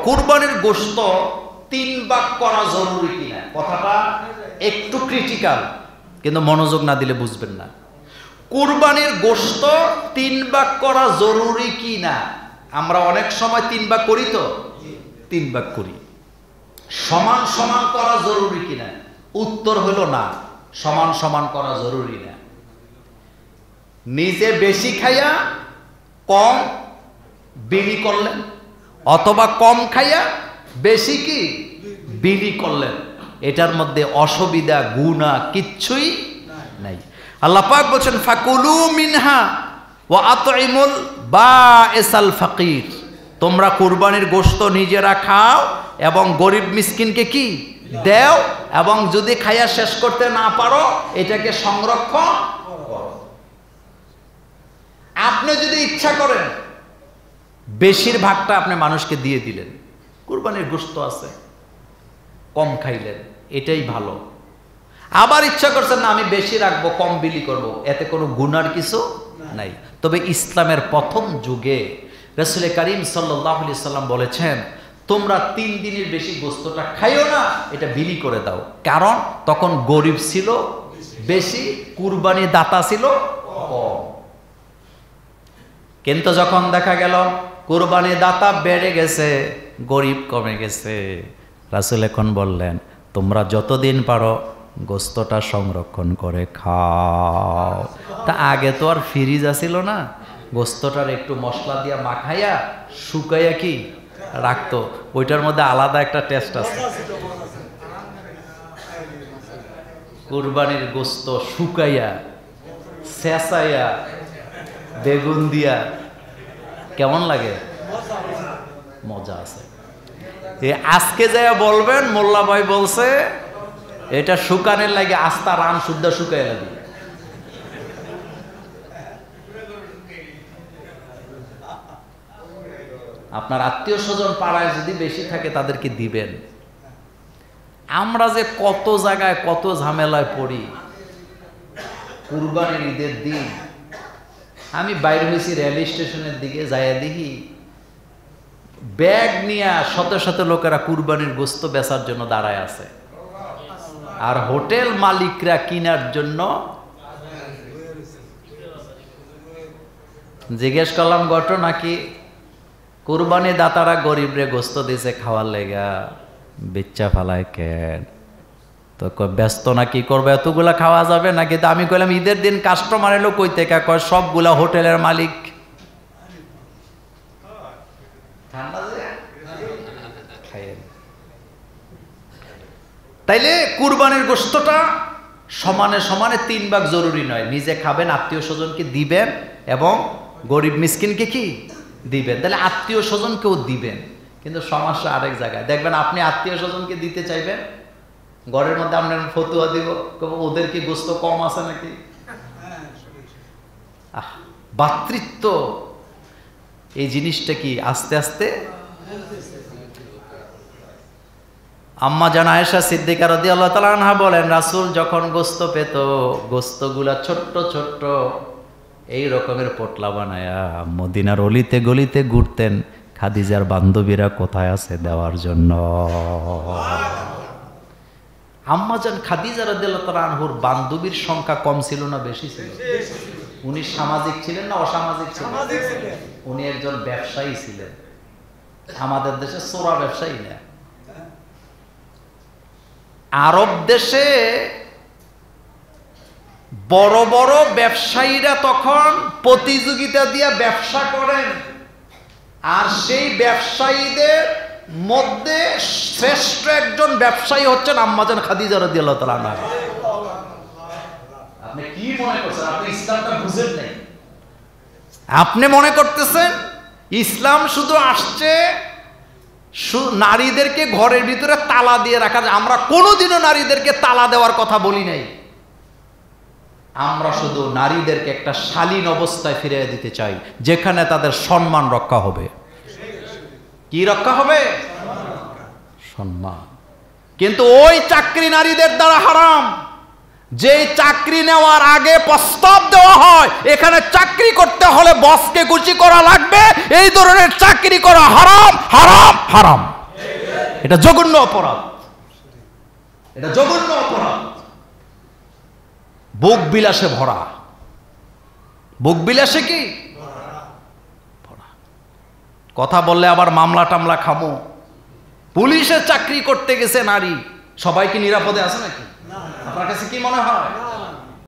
কুরবানির গোশত 3 ভাগ করা জরুরি কিনা, কথাটা একটু ক্রিটিক্যাল, কিন্তু মনোযোগ না দিলে বুঝবেন না। কুরবানির গোশত 3 ভাগ করা জরুরি কিনা, আমরা অনেক সময় 3 ভাগ করি, তো 3 ভাগ করি। সমান সমান করা জরুরি কিনা, উত্তর হলো না, সমান সমান করা জরুরি না। নিজে বেশি খাইয়া কম বিলি করলেন, অথবা কম খাইয়া বেশি কি বিলি করলেন, এটার মধ্যে অসুবিধা গুনাহ কিচ্ছুই নাই। আল্লাহ পাক বলেন ফাকুলু মিনহা ওয়া আতইমুল বাঈসাল ফাকির, তোমরা কুরবানির গোশত নিজেরা খাও এবং গরিব মিসকিনকে কি দাও, এবং যদি খাইয়া শেষ করতে না পারো এটাকে সংরক্ষণ করো। আপনি যদি ইচ্ছা করেন বেশিরভাগটা আপনি মানুষকে দিয়ে দিলেন, কুরবানির গোশত আছে, কম খাইলেন, এটাই ভালো। আবার ইচ্ছা করছেন না আমি বেশি রাখবো, কম বিলি করব, এতে কোনো গুনার কিছু নাই। তবে ইসলামের প্রথম যুগে রাসূল করিম সাল্লাল্লাহু আলাইহি সাল্লাম বলেছেন তোমরা 3 দিনের বেশি গোশতটা খাইও না, এটা বিলি করে দাও। কারণ তখন গরিব ছিল বেশি, কুরবানি দাতা ছিল কম। কিন্তু যখন দেখা গেল কুরবানি দাতা বেড়ে গেছে, গরিব কমে গেছে, রাসূল এখন বললেন তোমরা যতদিন পারো গোশতটা সংরক্ষণ করে খাও। তা আগে তো আর ফ্রিজ আছিল না, গোশতটার একটু মশলা দিয়া মাখাইয়া শুকাইয়া কি রাখতো, ওইটার মধ্যে আলাদা একটা টেস্ট আছে। কুরবানির গোশত শুকাইয়া ছেঁচাইয়া বেগুন দিয়া কেমন লাগে, মজা আছে। আজকে যা বলবেন মোল্লা ভাই বলছে এটা শুকানের লাগে আস্তা রান শুদ্ধ শুকাই লাগে। আপনার আত্মীয় স্বজন পাড়ায় যদি বেশি থাকে তাদেরকে দিবেন। আমরা যে কত জায়গায় কত ঝামেলায় পড়ি কুরবানির ঈদের দিন। আমি বাইরে হয়েছি রেল স্টেশনের দিকে, যাইয়া দেখি ব্যাগ নিয়ে শত শত লোকেরা কুরবানির গোশত বেচার জন্য দাঁড়ায় আছে, আর হোটেল মালিকরা কিনার জন্য। জিজ্ঞেস করলাম ঘটনা কি, কুরবানি দাতারা গরিবরে গোশত দিছে খাওয়ার লেগা, বেচ্চা ফালায় কেন? তো ব্যস্ত না, কি করবে, এতগুলা খাওয়া যাবে নাকি? তো আমি কইলাম ঈদের দিন কাস্টমার এলো কই থেকে? কয় সবগুলা হোটেলের মালিক। তাইলে কুরবানির গোশতটা সমানে সমানে 3 ভাগ জরুরি নয়, নিজে খাবেন, আত্মীয় স্বজনকে দিবেন এবং গরিব মিসকিনকে কি দিবেন। তাহলে আত্মীয় স্বজনকেও দিবেন, কিন্তু সমস্যা আরেক জায়গায়। দেখবেন আপনি আত্মীয় স্বজনকে দিতে চাইবেন, ঘরের মধ্যে আপনার ফতুয়া দিব, ওদের কি গোশত কম আছে নাকি? ভাতৃত্ব এই জিনিসটা কি আস্তে আস্তে। আম্মা জান আয়েশা সিদ্দিকা রাদিয়াল্লাহু তাআলা আনহা বলেন রাসূল যখন গোশত পেত, গোশতগুলা ছোট্ট ছোট্ট এই রকমের পোটলা বানায়া মদিনার অলিতে গলিতে ঘুরতেন, খাদিজার বান্ধবীরা কোথায় আছে দেওয়ার জন্য। আম্মা জান খাদিজা রাদিয়াল্লাহু তাআলা আনহুর বান্ধবীর সংখ্যা কম ছিল না বেশি ছিল? উনি সামাজিক ছিলেন না অসামাজিক ছিলেন? উনি একজন ব্যবসায়ী ছিলেন, আমাদের দেশে চোরা ব্যবসায়ী না। আরব দেশে বড় বড় ব্যবসায়ীরা তখন প্রতিযোগিতা দিয়ে ব্যবসা করেন, আর সেই ব্যবসায়ীদের মধ্যে শ্রেষ্ঠ একজন ব্যবসায়ী হচ্ছেন আম্মা জান খাদিজা রাদিয়াল্লাহু তাআলা আনহা। আপনি কি মনে করছেন আপনি ইসলামটা বুঝেন নাই? আপনি মনে করতেছেন ইসলাম শুধু আসছে নারীদেরকে ঘরের ভিতরে তালা দিয়ে রাখা। আমরা কোনোদিনও নারীদেরকে তালা দেওয়ার কথা বলি নাই, আমরা শুধু নারীদেরকে একটা শালীন অবস্থায় ফিরিয়ে দিতে চাই, যেখানে তাদের সম্মান রক্ষা হবে। কি রক্ষা হবে? সম্মান। কিন্তু ওই চাকরি নারীদের দ্বারা হারাম যে চাকরি নেওয়ার আগে প্রস্তাব দেওয়া হয় এখানে চাকরি করতে হলে বসকে খুশি করা লাগবে, এই ধরনের চাকরি করা হারাম হারাম হারাম। এটা জঘন্য অপরাধ, এটা জঘন্য অপরাধ। ভোগ বিলাসে ভরা, ভোগ বিলাসে কি ভরা। কথা বললে আবার মামলা টামলা খামো। পুলিশের চাকরি করতে গেছে নারী, সবাই কি নিরাপদে আছে নাকি? আপনার কাছে কি মনে হয়?